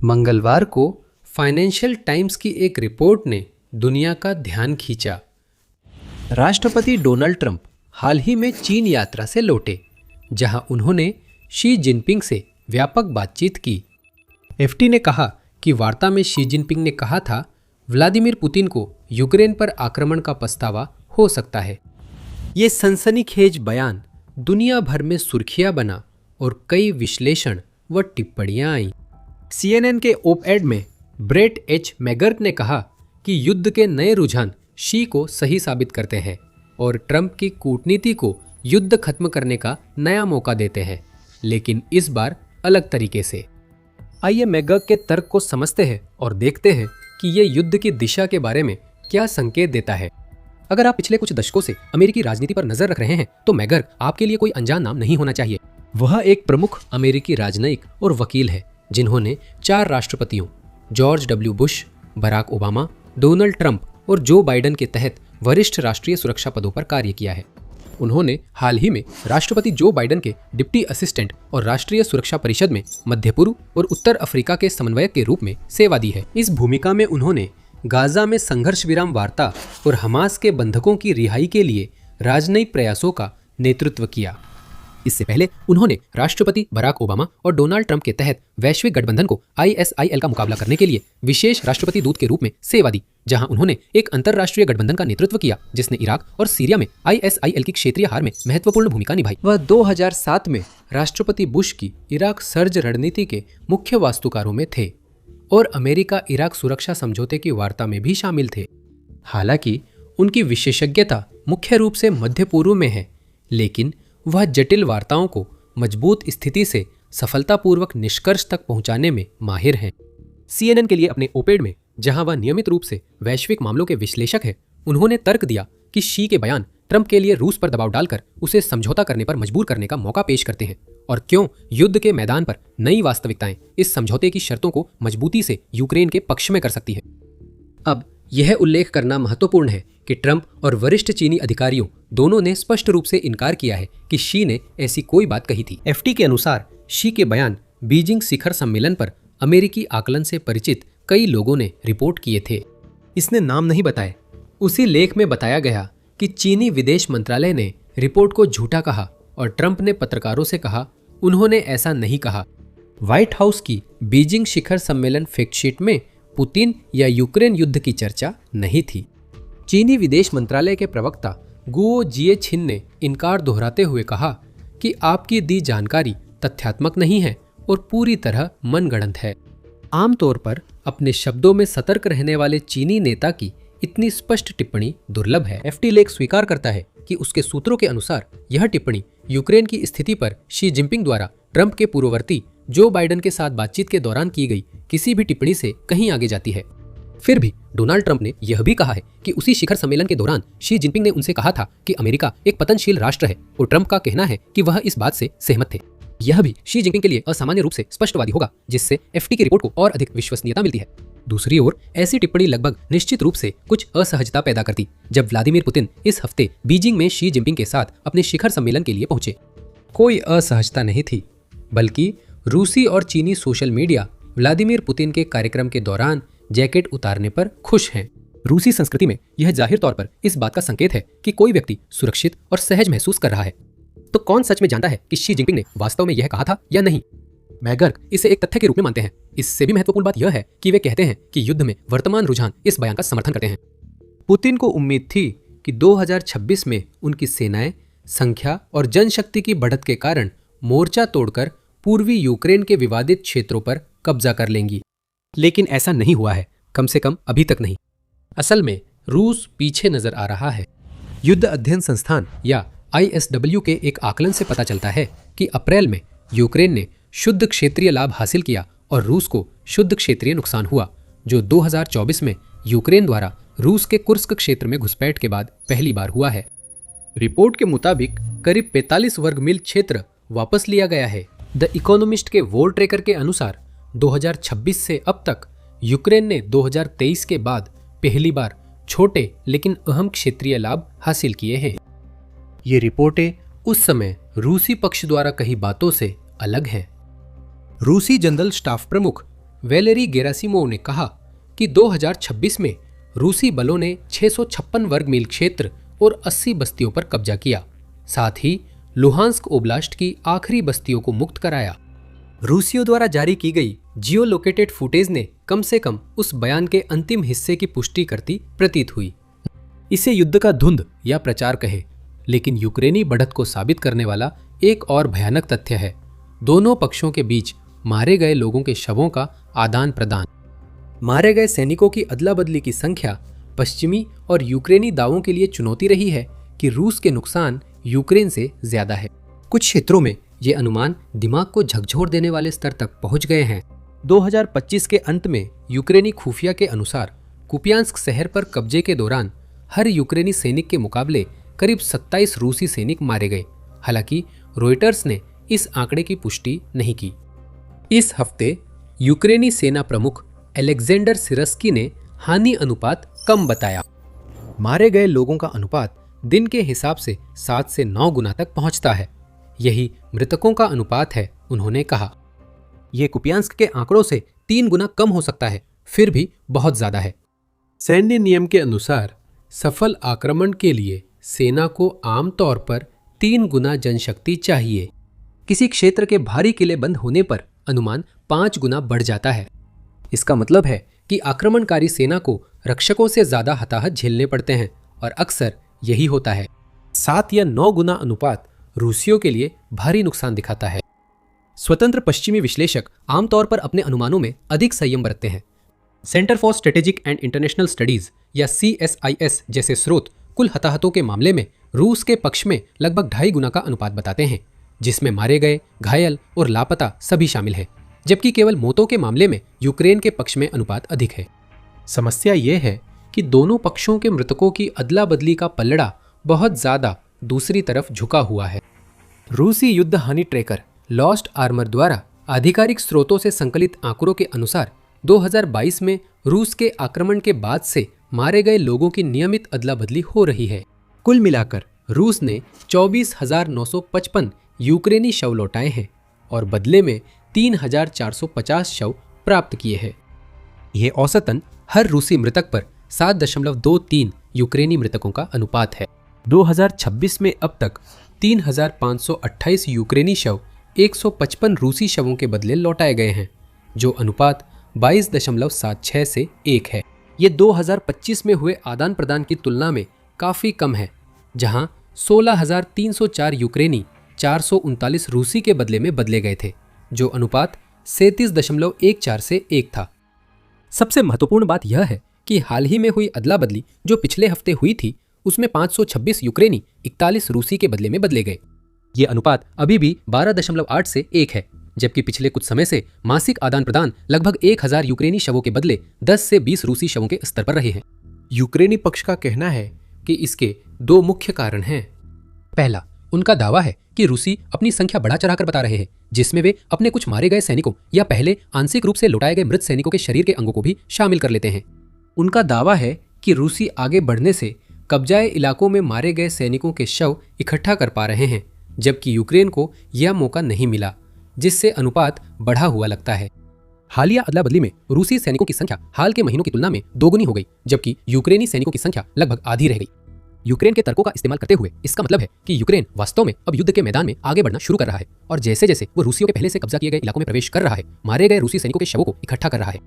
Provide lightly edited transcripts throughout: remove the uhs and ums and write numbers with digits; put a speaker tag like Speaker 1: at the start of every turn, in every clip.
Speaker 1: मंगलवार को financial times की एक रिपोर्ट ने दुनिया का ध्यान खींचा। राष्ट्रपति डोनाल्ड ट्रंप हाल ही में चीन यात्रा से लौटे, जहां उन्होंने शी जिनपिंग से व्यापक बातचीत की। एफटी ने कहा कि वार्ता में शी जिनपिंग ने कहा था व्लादिमीर पुतिन को यूक्रेन पर आक्रमण का पछतावा हो सकता है। ये सनसनीखेज बयान दुनिया भर में सुर्खियां बना और कई विश्लेषण व टिप्पणियां आईं। CNN के op-ed में ब्रेट एच मैगर्क ने कहा कि युद्ध के नए रुझान शी को सही साबित करते हैं और ट्रंप की कूटनीति को युद्ध खत्म करने का नया मौका देते हैं, लेकिन इस बार अलग तरीके से। आइए मैगर्क के तर्क को समझते हैं और देखते हैं कि ये युद्ध की दिशा के बारे में क्या संकेत देता है। अगर आप पिछले कुछ दशकों से अमेरिकी राजनीति पर नजर रख रहे हैं तो मैगर्क आपके लिए कोई अनजान नाम नहीं होना चाहिए। वह एक प्रमुख अमेरिकी राजनयिक और वकील है जिन्होंने 4 राष्ट्रपतियों George W Bush, Barack Obama, Donald Trump और जो बाइडेन के तहत वरिष्ठ राष्ट्रीय सुरक्षा पदों पर कार्य किया है। उन्होंने हाल ही में राष्ट्रपति जो बाइडेन के डिप्टी असिस्टेंट और राष्ट्रीय सुरक्षा परिषद में मध्य पूर्व और उत्तर अफ्रीका के समन्वयक के रूप में सेवा दी है। इस भूमिका में उन्होंने गाजा में संघर्ष विराम वार्ता और हमास के बंधकों की रिहाई के लिए राजनयिक प्रयासों का नेतृत्व किया। इससे पहले उन्होंने राष्ट्रपति बराक ओबामा और डोनाल्ड ट्रंप के तहत वैश्विक गठबंधन को ISIL का मुकाबला करने के लिए विशेष राष्ट्रपति दूत के रूप में सेवा दी, जहां उन्होंने एक अंतर्राष्ट्रीय गठबंधन का नेतृत्व किया जिसने इराक और सीरिया में ISIL की क्षेत्रीय हार में महत्वपूर्ण भूमिका निभाई। वह 2007 में राष्ट्रपति बुश की इराक सर्ज रणनीति के मुख्य वास्तुकारों में थे और अमेरिका इराक सुरक्षा समझौते की वार्ता में भी शामिल थे। हालांकि उनकी विशेषज्ञता मुख्य रूप से मध्य पूर्व में है, लेकिन वह जटिल वार्ताओं को मजबूत स्थिति से सफलतापूर्वक निष्कर्ष तक पहुंचाने में माहिर हैं। CNN के लिए अपने op-ed में, जहां वह नियमित रूप से वैश्विक मामलों के विश्लेषक हैं, उन्होंने तर्क दिया कि शी के बयान ट्रंप के लिए रूस पर दबाव डालकर उसे समझौता करने पर मजबूर करने का मौका पेश करते हैं और क्यों युद्ध के मैदान पर नई वास्तविकताएं इस समझौते की शर्तों को मजबूती से यूक्रेन के पक्ष में कर सकती है। अब यह उल्लेख करना महत्वपूर्ण है कि ट्रंप और वरिष्ठ चीनी अधिकारियों दोनों ने स्पष्ट रूप से इनकार किया है कि शी ने ऐसी कोई बात कही थी। एफटी के अनुसार शी के बयान बीजिंग शिखर सम्मेलन पर अमेरिकी आकलन से परिचित कई लोगों ने रिपोर्ट किए थे। इसने नाम नहीं बताए। उसी लेख में बताया गया कि चीनी विदेश मंत्रालय ने रिपोर्ट को झूठा कहा और ट्रंप ने पत्रकारों से कहा उन्होंने ऐसा नहीं कहा। व्हाइट हाउस की बीजिंग शिखर सम्मेलन फैक्टशीट में पुतिन या यूक्रेन युद्ध की चर्चा नहीं थी। चीनी विदेश मंत्रालय के प्रवक्ता गुओ जिएछिन ने इनकार दोहराते हुए कहा कि आपकी दी जानकारी तथ्यात्मक नहीं है और पूरी तरह मनगढ़ंत है। आमतौर पर अपने शब्दों में सतर्क रहने वाले चीनी नेता की इतनी स्पष्ट टिप्पणी दुर्लभ है। एफटी लेख स्वीकार करता है कि उसके सूत्रों के अनुसार यह टिप्पणी यूक्रेन की स्थिति पर शी जिनपिंग द्वारा ट्रंप के पूर्ववर्ती जो बाइडेन के साथ बातचीत के दौरान की गई किसी भी टिप्पणी से कहीं आगे जाती है। फिर भी डोनाल्ड ट्रंप ने यह भी कहा है कि उसी शिखर सम्मेलन के दौरान शी जिनपिंग ने उनसे कहा था कि अमेरिका एक पतनशील राष्ट्र है और ट्रंप का कहना है कि वह इस बात से सहमत थे। यह भी शी जिनपिंग के लिए असामान्य रूप से स्पष्टवादी होगा, जिससे एफटी की रिपोर्ट को और अधिक विश्वसनीयता मिलती है। दूसरी ओर ऐसी टिप्पणी लगभग निश्चित रूप से कुछ असहजता पैदा करती जब व्लादिमीर पुतिन इस हफ्ते बीजिंग में शी जिनपिंग के साथ अपने शिखर सम्मेलन के लिए पहुंचे। कोई असहजता नहीं थी, बल्कि रूसी और चीनी सोशल मीडिया व्लादिमीर पुतिन के कार्यक्रम के दौरान जैकेट उतारने पर खुश हैं। रूसी संस्कृति में यह जाहिर तौर पर इस बात का संकेत है कि कोई व्यक्ति सुरक्षित और सहज महसूस कर रहा है। तो कौन सच में जानता है कि शी जिनपिंग ने वास्तव में यह कहा था या नहीं? मैगर्क इसे एक तथ्य के रूप में मानते हैं। इससे भी महत्वपूर्ण बात यह है कि वे कहते हैं कि युद्ध में वर्तमान रुझान इस बयान का समर्थन करते हैं। पुतिन को उम्मीद थी कि 2026 में उनकी सेनाएं संख्या और जनशक्ति की बढ़त के कारण मोर्चा तोड़कर पूर्वी यूक्रेन के विवादित क्षेत्रों पर कब्जा कर लेंगी, लेकिन ऐसा नहीं हुआ है, कम से कम अभी तक नहीं। असल में रूस पीछे नजर आ रहा है। युद्ध अध्ययन संस्थान या ISW के एक आकलन से पता चलता है कि अप्रैल में यूक्रेन ने शुद्ध क्षेत्रीय लाभ हासिल किया और रूस को शुद्ध क्षेत्रीय नुकसान हुआ, जो 2024 में यूक्रेन द्वारा रूस के कुर्स्क क्षेत्र में घुसपैठ के बाद पहली बार हुआ है। रिपोर्ट के मुताबिक करीब 45 वर्ग मील क्षेत्र वापस लिया गया है। द इकोनॉमिस्ट के वॉर ट्रैकर के अनुसार 2026 से अब तक यूक्रेन ने 2023 के बाद पहली बार छोटे लेकिन अहम क्षेत्रीय लाभ हासिल किए हैं। ये रिपोर्टें उस समय रूसी पक्ष द्वारा कही बातों से अलग हैं। रूसी जनरल स्टाफ प्रमुख वैलेरी गेरासिमोव ने कहा कि 2026 में रूसी बलों ने 656 वर्ग मील क्षेत्र और 80 बस्तियों पर कब्जा किया, साथ ही लुहांस्क ओब्लास्ट की आखिरी बस्तियों को मुक्त कराया। रूसियों द्वारा जारी की गई जियो लोकेटेड फुटेज ने कम से कम उस बयान के अंतिम हिस्से की पुष्टि करती प्रतीत हुई। इसे युद्ध का धुंध या प्रचार कहें, लेकिन यूक्रेनी बढ़त को साबित करने वाला एक और भयानक तथ्य है दोनों पक्षों के बीच मारे गए लोगों के शवों का आदान प्रदान। मारे गए सैनिकों की अदला बदली की संख्या पश्चिमी और यूक्रेनी दावों के लिए चुनौती रही है कि रूस के नुकसान यूक्रेन से ज्यादा है। कुछ क्षेत्रों में ये अनुमान दिमाग को झकझोर देने वाले स्तर तक पहुंच गए हैं। 2025 के अंत में यूक्रेनी खुफिया के अनुसार कुपियांस्क शहर पर कब्जे के दौरान हर यूक्रेनी सैनिक के मुकाबले करीब 27 रूसी सैनिक मारे गए। हालांकि रॉयटर्स ने इस आंकड़े की पुष्टि नहीं की। इस हफ्ते यूक्रेनी सेना प्रमुख अलेक्जेंडर सिरस्की ने हानि अनुपात कम बताया। मारे गए लोगों का अनुपात दिन के हिसाब से 7 से 9 गुना तक पहुंचता है। यही मृतकों का अनुपात है, उन्होंने कहा। यह कुपियांस्क के आंकड़ों से 3 गुना कम हो सकता है, फिर भी बहुत ज्यादा है। सैन्य नियम के अनुसार सफल आक्रमण के लिए सेना को आमतौर पर 3 गुना जनशक्ति चाहिए। किसी क्षेत्र के भारी किले बंद होने पर अनुमान 5 गुना बढ़ जाता है। इसका मतलब है कि आक्रमणकारी सेना को रक्षकों से ज्यादा हताहत झेलने पड़ते हैं और अक्सर यही होता है। 7 या 9 गुना अनुपात रूसियों के लिए भारी नुकसान दिखाता है। स्वतंत्र पश्चिमी विश्लेषक आमतौर पर अपने अनुमानों में अधिक संयम बरतते हैं। Centre for strategic and international studies या CSIS जैसे स्रोत कुल हताहतों के मामले में रूस के पक्ष में लगभग 2.5 गुना का अनुपात बताते हैं, जिसमें मारे गए, घायल और लापता सभी शामिल है, जबकि केवल मौतों के मामले में यूक्रेन के पक्ष में अनुपात अधिक है। समस्या यह है कि दोनों पक्षों के मृतकों की अदला बदली का पलड़ा बहुत ज्यादा दूसरी तरफ झुका हुआ है। रूसी युद्ध हानि ट्रैकर लॉस्ट आर्मर द्वारा आधिकारिक स्रोतों से संकलित आंकड़ों के अनुसार 2022 में रूस के आक्रमण के बाद से मारे गए लोगों की नियमित अदला बदली हो रही है। कुल मिलाकर रूस ने 24,955 यूक्रेनी शव लौटाए हैं और बदले में 3,450 शव प्राप्त किए हैं। यह औसतन हर रूसी मृतक पर 7.23 यूक्रेनी मृतकों का अनुपात है। 2026 में अब तक 3,528 यूक्रेनी शव 155 रूसी शवों के बदले लौटाए गए हैं, जो अनुपात 22.76 से 1 है। ये 2025 में हुए आदान प्रदान की तुलना में काफ़ी कम है, जहां 16,304 यूक्रेनी 439 रूसी के बदले में बदले गए थे, जो अनुपात 37.14 से 1 था। सबसे महत्वपूर्ण बात यह है कि हाल ही में हुई अदला बदली जो पिछले हफ्ते हुई थी, उसमें 526 यूक्रेनी 41 रूसी के बदले में बदले गए। ये अनुपात अभी भी 12.8 से 1 है, जबकि पिछले कुछ समय से मासिक आदान प्रदान लगभग 1000 यूक्रेनी शवों के बदले 10 से 20 रूसी शवों के स्तर पर रहे हैं। यूक्रेनी पक्ष का कहना है कि इसके 2 मुख्य कारण हैं। पहला, उनका दावा है कि रूसी अपनी संख्या बढ़ा चढ़ाकर बता रहे हैं, जिसमें वे अपने कुछ मारे गए सैनिकों या पहले आंशिक रूप से लौटाए गए मृत सैनिकों के शरीर के अंगों को भी शामिल कर लेते हैं। उनका दावा है कि रूसी आगे बढ़ने से कब्जाए इलाकों में मारे गए सैनिकों के शव इकट्ठा कर पा रहे हैं, जबकि यूक्रेन को यह मौका नहीं मिला, जिससे अनुपात बढ़ा हुआ लगता है। हालिया अदला बदली में रूसी सैनिकों की संख्या हाल के महीनों की तुलना में दोगुनी हो गई, जबकि यूक्रेनी सैनिकों की संख्या लगभग आधी रह गई। यूक्रेन के तर्कों का इस्तेमाल करते हुए इसका मतलब है कि यूक्रेन वास्तव में अब युद्ध के मैदान में आगे बढ़ना शुरू कर रहा है और जैसे जैसे वो रूसियों के पहले से कब्जा किए गए इलाकों में प्रवेश कर रहा है, मारे गए रूसी सैनिकों के शवों को इकट्ठा कर रहा है।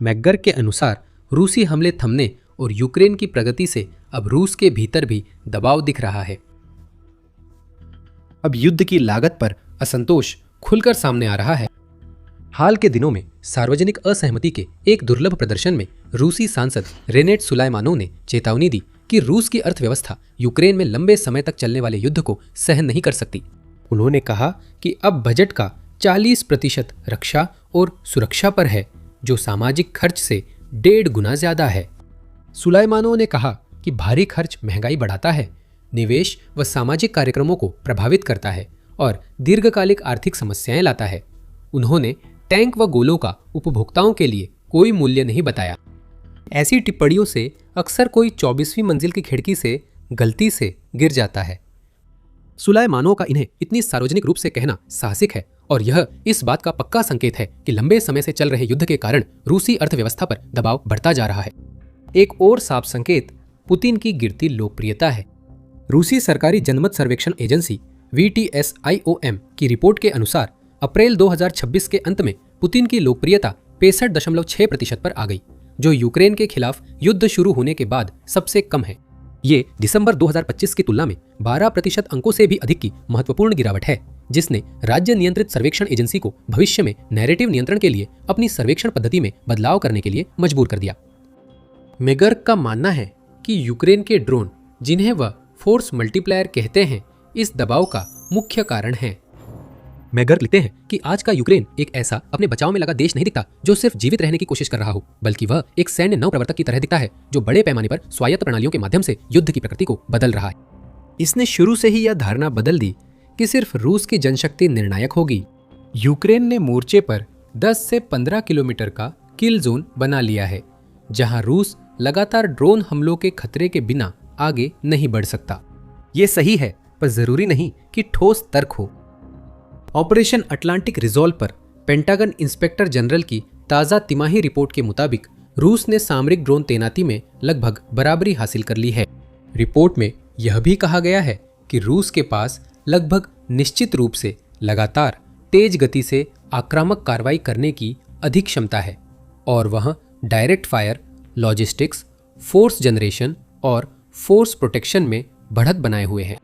Speaker 1: मैकगर के अनुसार रूसी हमले थमने और यूक्रेन की प्रगति से अब रूस के भीतर भी दबाव दिख रहा है। अब युद्ध की लागत पर असंतोष खुलकर सामने आ रहा है। हाल के दिनों में सार्वजनिक असहमति के एक दुर्लभ प्रदर्शन में रूसी सांसद रेनेट सुलाइमानोव ने चेतावनी दी कि रूस की अर्थव्यवस्था यूक्रेन में लंबे समय तक चलने वाले युद्ध को सहन नहीं कर सकती। उन्होंने कहा कि अब बजट का 40% रक्षा और सुरक्षा पर है, जो सामाजिक खर्च से 1.5 गुना ज्यादा है। सुलाइमानोव ने कहा कि भारी खर्च महंगाई बढ़ाता है, निवेश व सामाजिक कार्यक्रमों को प्रभावित करता है और दीर्घकालिक आर्थिक समस्याएं लाता है। उन्होंने टैंक व गोलों का उपभोक्ताओं के लिए कोई मूल्य नहीं बताया। ऐसी टिप्पणियों से अक्सर कोई 24वीं मंजिल की खिड़की से गलती से गिर जाता है। सुलाइमानोव का इन्हें इतनी सार्वजनिक रूप से कहना साहसिक है और यह इस बात का पक्का संकेत है कि लंबे समय से चल रहे युद्ध के कारण रूसी अर्थव्यवस्था पर दबाव बढ़ता जा रहा है। एक और साफ संकेत पुतिन की गिरती लोकप्रियता है। रूसी सरकारी जनमत सर्वेक्षण एजेंसी VTSIOM की रिपोर्ट के अनुसार अप्रैल 2026 के अंत में पुतिन की लोकप्रियता 65.6% पर आ गई, जो यूक्रेन के खिलाफ युद्ध शुरू होने के बाद सबसे कम है। ये दिसंबर 2025 की तुलना में 12% अंकों से भी अधिक की महत्वपूर्ण गिरावट है, जिसने राज्य नियंत्रित सर्वेक्षण एजेंसी को भविष्य में नैरेटिव नियंत्रण के लिए अपनी सर्वेक्षण पद्धति में बदलाव करने के लिए मजबूर कर दिया। मेगर्क का मानना है कि यूक्रेन के ड्रोन, जिन्हें वह फोर्स मल्टीप्लायर कहते हैं, इस दबाव का मुख्य कारण है। मैगर्क लिखते हैं कि आज का यूक्रेन एक ऐसा अपने बचाव में लगा देश नहीं दिखता जो सिर्फ जीवित रहने की कोशिश कर रहा हो, बल्कि वह एक सैन्य नवप्रवर्तक की तरह दिखता है जो बड़े पैमाने पर स्वायत्त प्रणालियों के माध्यम से युद्ध की प्रकृति को बदल रहा है। इसने शुरू से ही यह धारणा बदल दी कि सिर्फ रूस की जनशक्ति निर्णायक होगी। यूक्रेन ने मोर्चे पर 10 से 15 किलोमीटर का किल जोन बना लिया है, जहां रूस लगातार ड्रोन हमलों के खतरे के बिना आगे नहीं बढ़ सकता। ये सही है, पर जरूरी नहीं कि ठोस तर्क हो। ऑपरेशन अटलांटिक रिजॉल्व पर पेंटागन इंस्पेक्टर जनरल की ताज़ा तिमाही रिपोर्ट के मुताबिक रूस ने सामरिक ड्रोन तैनाती में लगभग बराबरी हासिल कर ली है। रिपोर्ट में यह भी कहा गया है कि रूस के पास लगभग निश्चित रूप से लगातार तेज गति से आक्रामक कार्रवाई करने की अधिक क्षमता है और वह direct fire, logistics, force generation और फोर्स प्रोटेक्शन में बढ़त बनाए हुए हैं।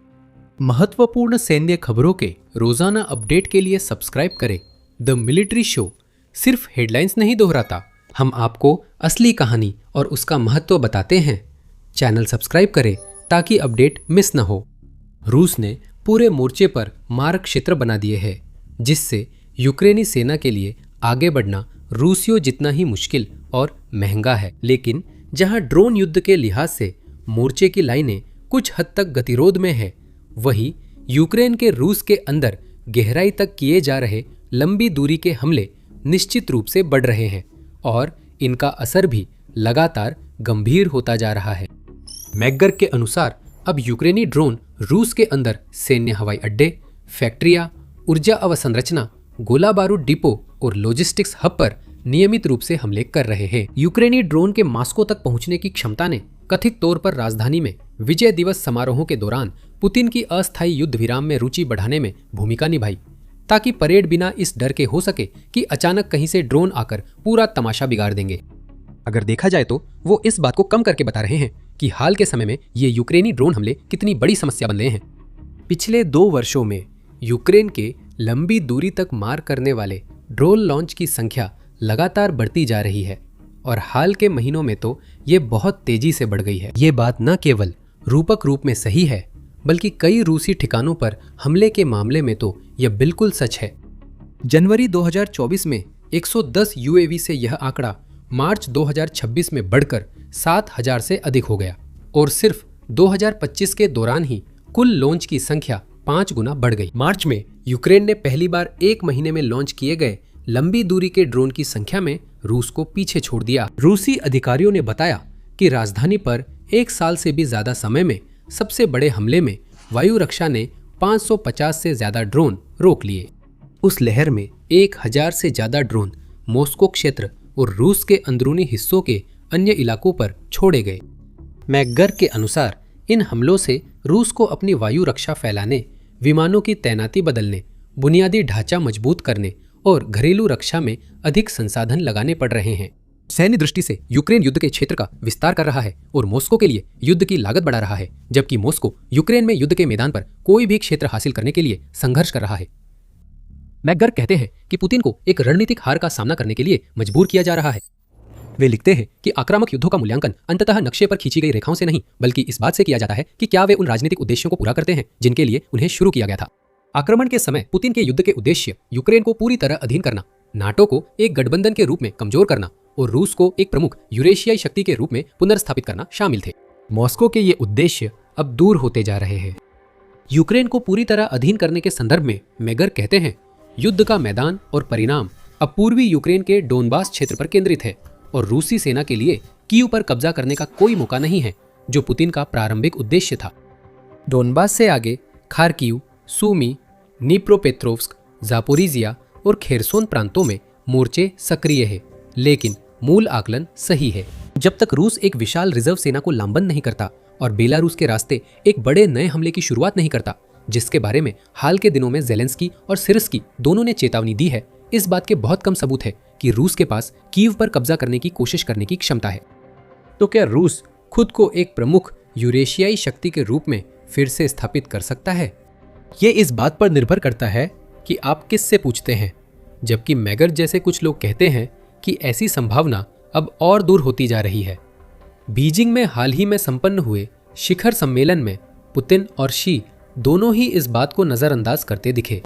Speaker 1: महत्वपूर्ण सैन्य खबरों के रोजाना अपडेट के लिए सब्सक्राइब करें। द मिलिट्री शो सिर्फ हेडलाइंस नहीं दोहराता, हम आपको असली कहानी और उसका महत्व बताते हैं। चैनल सब्सक्राइब करें ताकि अपडेट मिस न हो। रूस ने पूरे मोर्चे पर मारक क्षेत्र बना दिए हैं, जिससे यूक्रेनी सेना के लिए आगे बढ़ना रूसियों जितना ही मुश्किल और महंगा है। लेकिन जहां ड्रोन युद्ध के लिहाज से मोर्चे की लाइनें कुछ हद तक गतिरोध में है, वहीं यूक्रेन के रूस के अंदर गहराई तक किए जा रहे लंबी दूरी के हमले निश्चित रूप से बढ़ रहे हैं और इनका असर भी लगातार गंभीर होता जा रहा है। मैकगर्क के अनुसार अब यूक्रेनी ड्रोन रूस के अंदर सैन्य हवाई अड्डे, फैक्ट्रियां, ऊर्जा अवसंरचना, गोला बारूद डिपो और लॉजिस्टिक्स हब पर नियमित रूप से हमले कर रहे हैं। यूक्रेनी ड्रोन के मॉस्को तक पहुंचने की क्षमता ने कथित तौर पर राजधानी में विजय दिवस समारोहों के दौरान पुतिन की अस्थायी युद्ध विराम में रुचि बढ़ाने में भूमिका निभाई, ताकि परेड बिना इस डर के हो सके कि अचानक कहीं से ड्रोन आकर पूरा तमाशा बिगाड़ देंगे। अगर देखा जाए तो वो इस बात को कम करके बता रहे हैं कि हाल के समय में ये यूक्रेनी ड्रोन हमले कितनी बड़ी समस्या बन रहे हैं। पिछले 2 वर्षों में यूक्रेन के लंबी दूरी तक मार करने वाले ड्रोन लॉन्च की संख्या लगातार बढ़ती जा रही है और हाल के महीनों में तो ये बहुत तेजी से बढ़ गई है। ये बात न केवल रूपक रूप में सही है, बल्कि कई रूसी ठिकानों पर हमले के मामले में तो यह बिल्कुल सच है। जनवरी 2024 में 110 UAV से यह आंकड़ा मार्च 2026 में बढ़कर 7,000 से अधिक हो गया और सिर्फ 2025 के दौरान ही कुल लॉन्च की संख्या 5 गुना बढ़ गई। मार्च में यूक्रेन ने पहली बार 1 महीने में लॉन्च किए गए लंबी दूरी के ड्रोन की संख्या में रूस को पीछे छोड़ दिया। रूसी अधिकारियों ने बताया कि राजधानी पर 1 साल से भी ज्यादा समय में सबसे बड़े हमले में वायु रक्षा ने 550 से ज्यादा ड्रोन रोक लिए। उस लहर में 1000 से ज्यादा ड्रोन मॉस्को क्षेत्र और रूस के अंदरूनी हिस्सों के अन्य इलाकों पर छोड़े गए। मैकगर्क के अनुसार इन हमलों से रूस को अपनी वायु रक्षा फैलाने, विमानों की तैनाती बदलने, बुनियादी ढांचा मजबूत करने और घरेलू रक्षा में अधिक संसाधन लगाने पड़ रहे हैं। सैन्य दृष्टि से यूक्रेन युद्ध के क्षेत्र का विस्तार कर रहा है और मॉस्को के लिए युद्ध की लागत बढ़ा रहा है, जबकि मॉस्को यूक्रेन में युद्ध के मैदान पर कोई भी क्षेत्र हासिल करने के लिए संघर्ष कर रहा है। मैकगर्क कहते हैं कि पुतिन को एक रणनीतिक हार का सामना करने के लिए मजबूर किया जा रहा है। वे लिखते हैं कि आक्रामक युद्धों का मूल्यांकन अंततः नक्शे पर खींची गई रेखाओं से नहीं, बल्कि इस बात से किया जाता है कि क्या वे उन राजनीतिक उद्देश्यों को पूरा करते हैं जिनके लिए उन्हें शुरू किया गया था। आक्रमण के समय पुतिन के युद्ध के उद्देश्य यूक्रेन को पूरी तरह अधीन करना, नाटो को एक गठबंधन के रूप में कमजोर करना और रूस को एक प्रमुख यूरेशियाई शक्ति के रूप में पुनर्स्थापित करना शामिल थे। मॉस्को के ये उद्देश्य अब दूर होते जा रहे हैं। यूक्रेन को पूरी तरह अधीन करने के संदर्भ में मैकगर्क कहते हैं, युद्ध का मैदान और परिणाम अब पूर्वी यूक्रेन के डोनबास क्षेत्र पर केंद्रित है और रूसी सेना के लिए कीव पर कब्जा करने का कोई मौका नहीं है, जो पुतिन का प्रारंभिक उद्देश्य था। डोनबास से आगे खार्किव, सूमी, नीप्रोपेट्रोव्स्क, जापोरिजिया और खेरसोन प्रांतों में मोर्चे सक्रिय है, लेकिन मूल आकलन सही है। जब तक रूस एक विशाल रिजर्व सेना को लामबंद नहीं करता और बेलारूस के रास्ते एक बड़े नए हमले की शुरुआत नहीं करता, जिसके बारे में हाल के दिनों में ज़ेलेंस्की और सिरस्की दोनों ने चेतावनी दी है, इस बात के बहुत कम सबूत है कि रूस के पास कीव पर कब्जा करने की कोशिश करने की क्षमता है। तो क्या रूस खुद को एक प्रमुख यूरेशियाई शक्ति के रूप में फिर से स्थापित कर सकता है? ये इस बात पर निर्भर करता है कि आप किससे पूछते हैं, जबकि मैगर जैसे कुछ लोग कहते हैं कि ऐसी संभावना अब और दूर होती जा रही है। बीजिंग में हाल ही में संपन्न हुए शिखर सम्मेलन में पुतिन और शी दोनों ही इस बात को नजरअंदाज करते दिखे।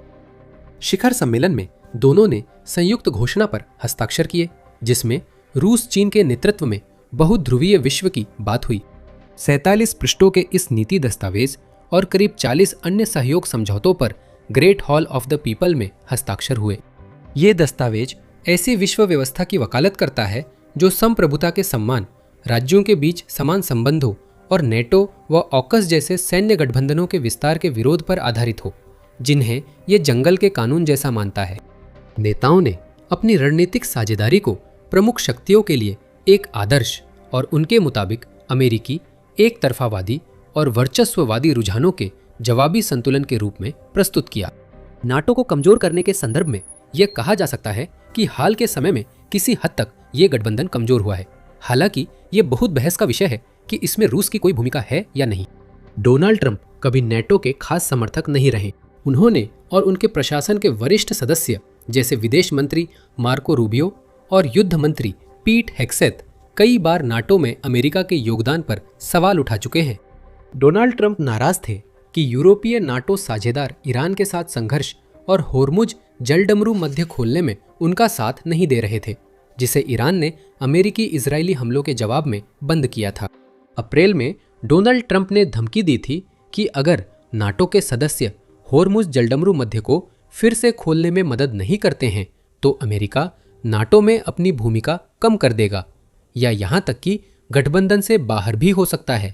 Speaker 1: शिखर सम्मेलन में दोनों ने संयुक्त घोषणा पर हस्ताक्षर किए, जिसमें रूस चीन के नेतृत्व में बहुध्रुवीय विश्व की बात हुई। 47 पृष्ठों के इस नीति दस्तावेज और करीब 40 अन्य सहयोग समझौतों पर great hall of the people में हस्ताक्षर हुए। ये दस्तावेज ऐसी विश्व व्यवस्था की वकालत करता है जो संप्रभुता के सम्मान, राज्यों के बीच समान संबंधों और नेटो व ऑकस जैसे सैन्य गठबंधनों के विस्तार के विरोध पर आधारित हो, जिन्हें ये जंगल के कानून जैसा मानता है। नेताओं ने अपनी रणनीतिक साझेदारी को प्रमुख शक्तियों के लिए एक आदर्श और उनके मुताबिक अमेरिकी एक तरफावादी और वर्चस्ववादी रुझानों के जवाबी संतुलन के रूप में प्रस्तुत किया। नाटो को कमजोर करने के संदर्भ में यह कहा जा सकता है कि हाल के समय में किसी हद तक ये गठबंधन कमजोर हुआ है। हालांकि ये बहुत बहस का विषय है कि इसमें रूस की कोई भूमिका है या नहीं। डोनाल्ड ट्रंप कभी नेटो के खास समर्थक नहीं रहे। उन्होंने और उनके प्रशासन के वरिष्ठ सदस्य जैसे विदेश मंत्री मार्को रूबियो और युद्ध मंत्री पीट हेग्सेथ कई बार नाटो में अमेरिका के योगदान पर सवाल उठा चुके हैं। डोनाल्ड ट्रंप नाराज थे कि यूरोपीय नाटो साझेदार ईरान के साथ संघर्ष और होर्मुज जलडमरू मध्य खोलने में उनका साथ नहीं दे रहे थे, जिसे ईरान ने अमेरिकी इजरायली हमलों के जवाब में बंद किया था। अप्रैल में डोनाल्ड ट्रंप ने धमकी दी थी कि अगर नाटो के सदस्य होर्मुज जलडमरू मध्य को फिर से खोलने में मदद नहीं करते हैं तो अमेरिका नाटो में अपनी भूमिका कम कर देगा या यहां तक कि गठबंधन से बाहर भी हो सकता है।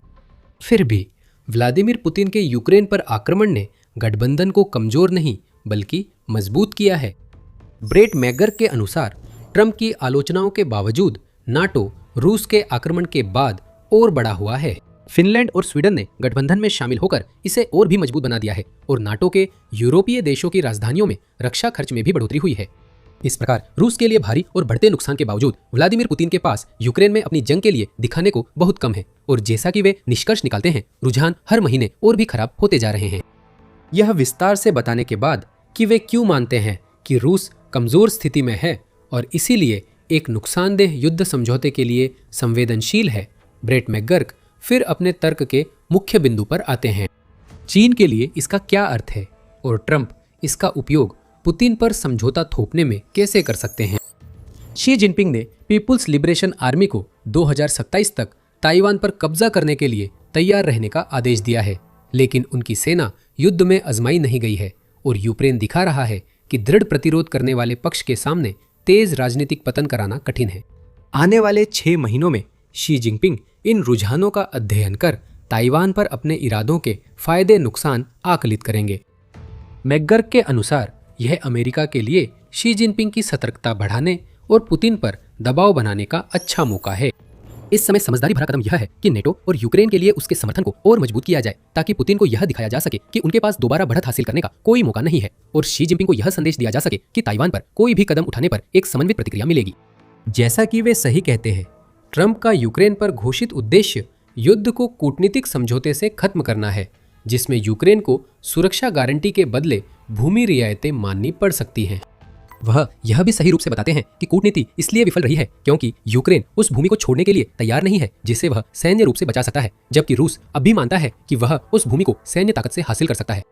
Speaker 1: फिर भी व्लादिमीर पुतिन के यूक्रेन पर आक्रमण ने गठबंधन को कमजोर नहीं बल्कि मजबूत किया है। ब्रेट मैकगर्क के अनुसार ट्रंप की आलोचनाओं के बावजूद नाटो रूस के आक्रमण के बाद और बड़ा हुआ है। फिनलैंड और स्वीडन ने गठबंधन में शामिल होकर इसे और भी मजबूत बना दिया है और नाटो के यूरोपीय देशों की राजधानियों में रक्षा खर्च में भी बढ़ोतरी हुई है। इस प्रकार रूस के लिए भारी और बढ़ते नुकसान के बावजूद व्लादिमीर पुतिन के पास यूक्रेन में अपनी जंग के लिए दिखाने को बहुत कम है और जैसा कि वे निष्कर्ष निकालते हैं, रुझान हर महीने और भी खराब होते जा रहे हैं। यह विस्तार से बताने के बाद कि वे क्यों मानते हैं कि रूस कमजोर स्थिति में है और इसीलिए एक नुकसानदेह युद्ध समझौते के लिए संवेदनशील है, ब्रेट मैकगर्क फिर अपने तर्क के मुख्य बिंदु पर आते हैं। चीन के लिए इसका क्या अर्थ है और ट्रंप इसका उपयोग पुतिन पर समझौता थोपने में कैसे कर सकते हैं? शी जिनपिंग ने पीपुल्स लिबरेशन आर्मी को 2027 तक ताइवान पर कब्जा करने के लिए तैयार रहने का आदेश दिया है, लेकिन उनकी सेना युद्ध में आजमाई नहीं गई है और यूक्रेन दिखा रहा है कि दृढ़ प्रतिरोध करने वाले पक्ष के सामने तेज राजनीतिक पतन कराना कठिन है। आने वाले 6 महीनों में शी जिनपिंग इन रुझानों का अध्ययन कर ताइवान पर अपने इरादों के फायदे नुकसान आकलित करेंगे। मैकगर्क के अनुसार यह अमेरिका के लिए शी जिनपिंग की सतर्कता बढ़ाने और पुतिन पर दबाव बनाने का अच्छा मौका है। इस समय समझदारी भरा कदम यह है कि नेटो और यूक्रेन के लिए उसके समर्थन को और मजबूत किया जाए ताकि पुतिन को यह दिखाया जा सके कि उनके पास दोबारा बढ़त हासिल करने का कोई मौका नहीं है और शी जिनपिंग को यह संदेश दिया जा सके कि ताइवान पर कोई भी कदम उठाने पर एक समन्वित प्रतिक्रिया मिलेगी। जैसा कि वे सही कहते हैं, ट्रंप का यूक्रेन पर घोषित उद्देश्य युद्ध को कूटनीतिक समझौते से खत्म करना है, जिसमें यूक्रेन को सुरक्षा गारंटी के बदले भूमि रियायतें माननी पड़ सकती हैं। वह यह भी सही रूप से बताते हैं कि कूटनीति इसलिए विफल रही है क्योंकि यूक्रेन उस भूमि को छोड़ने के लिए तैयार नहीं है जिसे वह सैन्य रूप से बचा सकता है, जबकि रूस अब भी मानता है कि वह उस भूमि को सैन्य ताकत से हासिल कर सकता है।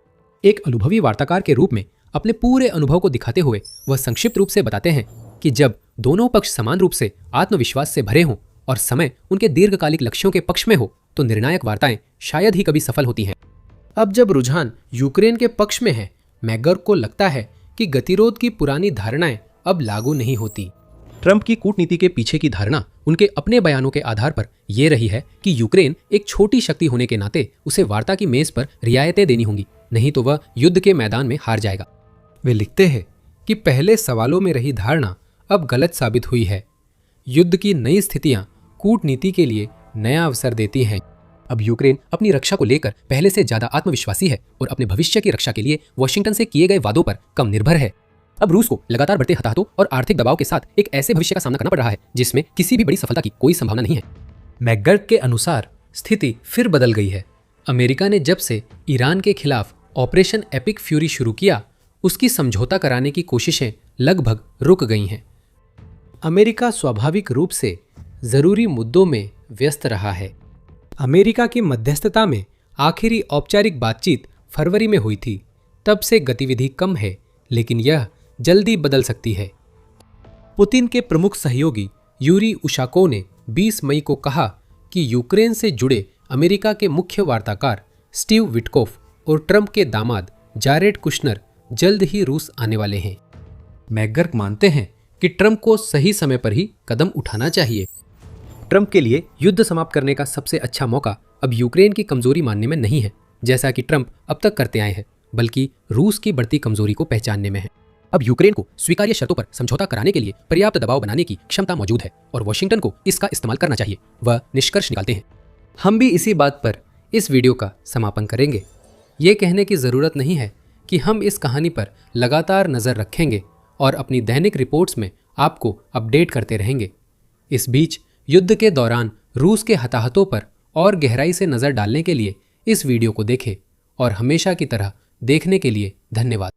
Speaker 1: एक अनुभवी वार्ताकार के रूप में अपने पूरे अनुभव को दिखाते हुए वह संक्षिप्त रूप से बताते हैं कि जब दोनों पक्ष समान रूप से आत्मविश्वास से भरे हों और समय उनके दीर्घकालिक लक्ष्यों के पक्ष में हो तो निर्णायक वार्ताएं शायद ही कभी सफल होती हैं। अब जब रुझान यूक्रेन के पक्ष में है, मैकगर्क को लगता है कि गतिरोध की पुरानी धारणाएं अब लागू नहीं होती। ट्रंप की कूटनीति के पीछे की धारणा उनके अपने बयानों के आधार पर यह रही है कि यूक्रेन एक छोटी शक्ति होने के नाते उसे वार्ता की मेज पर रियायतें देनी होंगी नहीं तो वह युद्ध के मैदान में हार जाएगा। वे लिखते हैं कि पहले सवालों में रही धारणा अब गलत साबित हुई है। युद्ध की नई स्थितियां कूटनीति के लिए नया अवसर देती हैं। अब यूक्रेन अपनी रक्षा को लेकर पहले से ज्यादा आत्मविश्वासी है और अपने भविष्य की रक्षा के लिए वॉशिंगटन से किए गए वादों पर कम निर्भर है। अब रूस को लगातार बढ़ते हताहतों और आर्थिक दबाव के साथ एक ऐसे भविष्य का सामना करना पड़ रहा है जिसमें किसी भी बड़ी सफलता की कोई संभावना नहीं है। मैकगर्ग के अनुसार स्थिति फिर बदल गई है। अमेरिका ने जब से ईरान के खिलाफ ऑपरेशन एपिक फ्यूरी शुरू किया, उसकी समझौता कराने की कोशिशें लगभग रुक गई हैं। अमेरिका स्वाभाविक रूप से जरूरी मुद्दों में व्यस्त रहा है। अमेरिका की मध्यस्थता में आखिरी औपचारिक बातचीत फरवरी में हुई थी। तब से गतिविधि कम है, लेकिन यह जल्दी बदल सकती है। पुतिन के प्रमुख सहयोगी यूरी उशाकोव ने 20 मई को कहा कि यूक्रेन से जुड़े अमेरिका के मुख्य वार्ताकार स्टीव विटकोफ और ट्रंप के दामाद जारेड कुशनर जल्द ही रूस आने वाले हैं। मैकगर्ग मानते हैं कि ट्रंप को सही समय पर ही कदम उठाना चाहिए। ट्रंप के लिए युद्ध समाप्त करने का सबसे अच्छा मौका अब यूक्रेन की कमजोरी मानने में नहीं है, जैसा कि ट्रंप अब तक करते आए हैं, बल्कि रूस की बढ़ती कमजोरी को पहचानने में है। अब यूक्रेन को स्वीकार्य शर्तों पर समझौता कराने के लिए पर्याप्त दबाव बनाने की क्षमता मौजूद है और वॉशिंगटन को इसका इस्तेमाल करना चाहिए, वह निष्कर्ष निकालते हैं। हम भी इसी बात पर इस वीडियो का समापन करेंगे। ये कहने की ज़रूरत नहीं है कि हम इस कहानी पर लगातार नज़र रखेंगे और अपनी दैनिक रिपोर्ट्स में आपको अपडेट करते रहेंगे। इस बीच युद्ध के दौरान रूस के हताहतों पर और गहराई से नज़र डालने के लिए इस वीडियो को देखें और हमेशा की तरह देखने के लिए धन्यवाद।